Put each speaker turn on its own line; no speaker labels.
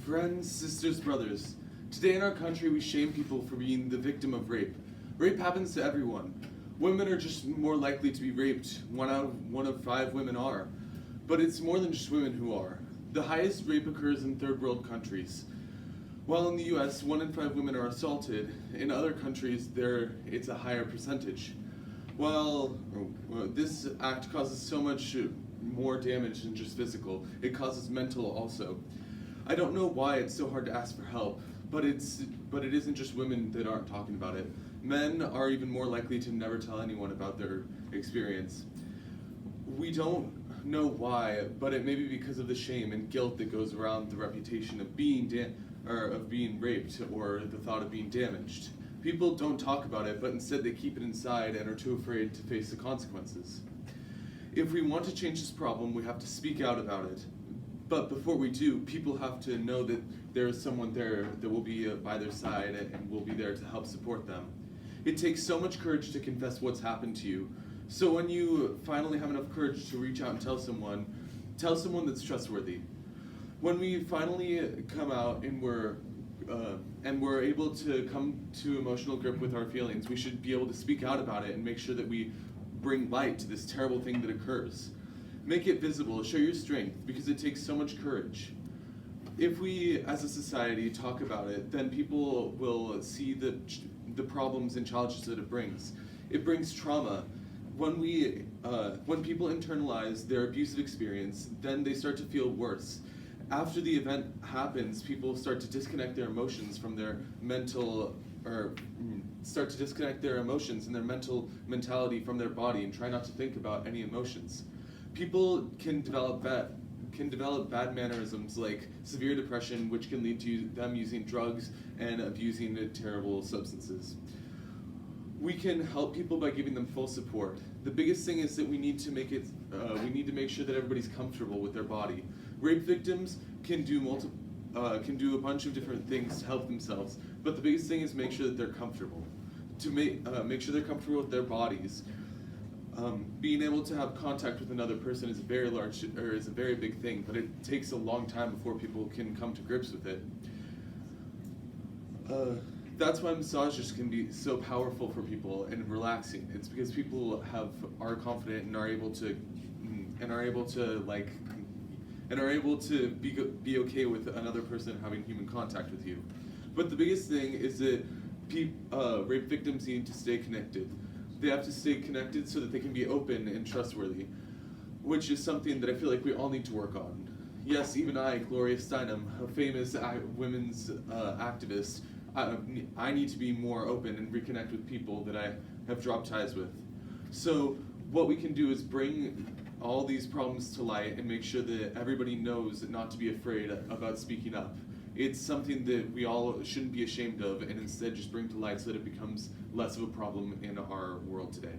Friends, sisters, brothers, today in our country we shame people for being the victim of rape. Rape happens to everyone. Women are just more likely to be raped. One of 5 women are. But it's more than just women who are. The highest rape occurs in third world countries. While in the US, 1 in 5 women are assaulted, in other countries it's a higher percentage. While this act causes so much more damage than just physical, it causes mental also. I don't know why it's so hard to ask for help, but it isn't just women that aren't talking about it. Men are even more likely to never tell anyone about their experience. We don't know why, but it may be because of the shame and guilt that goes around the reputation of being raped or the thought of being damaged. People don't talk about it, but instead they keep it inside and are too afraid to face the consequences. If we want to change this problem, we have to speak out about it. But before we do, people have to know that there is someone there that will be by their side and will be there to help support them. It takes so much courage to confess what's happened to you. So when you finally have enough courage to reach out and tell someone that's trustworthy. When we finally come out and we're able to come to emotional grip with our feelings, we should be able to speak out about it and make sure that we bring light to this terrible thing that occurs. Make it visible, show your strength, because it takes so much courage. If we, as a society, talk about it, then people will see the problems and challenges that it brings. It brings trauma. When people internalize their abusive experience, then they start to feel worse. After the event happens, people start to disconnect their emotions from their start to disconnect their emotions and their mentality from their body and try not to think about any emotions. People can develop bad mannerisms like severe depression, which can lead to them using drugs and abusing terrible substances. We can help people by giving them full support. The biggest thing is that we need to make sure that everybody's comfortable with their body. Rape victims can do a bunch of different things to help themselves, but the biggest thing is make sure that they're comfortable. To make sure they're comfortable with their bodies. Being able to have contact with another person is a very big thing, but it takes a long time before people can come to grips with it. That's why massages can be so powerful for people and relaxing. It's because people are confident and are able to be okay with another person having human contact with you. But the biggest thing is that rape victims need to stay connected. They have to stay connected so that they can be open and trustworthy, which is something that I feel like we all need to work on. Yes, even I, Gloria Steinem, a famous women's activist, I need to be more open and reconnect with people that I have dropped ties with. So what we can do is bring all these problems to light and make sure that everybody knows not to be afraid about speaking up. It's something that we all shouldn't be ashamed of and instead just bring to light so that it becomes less of a problem in our world today.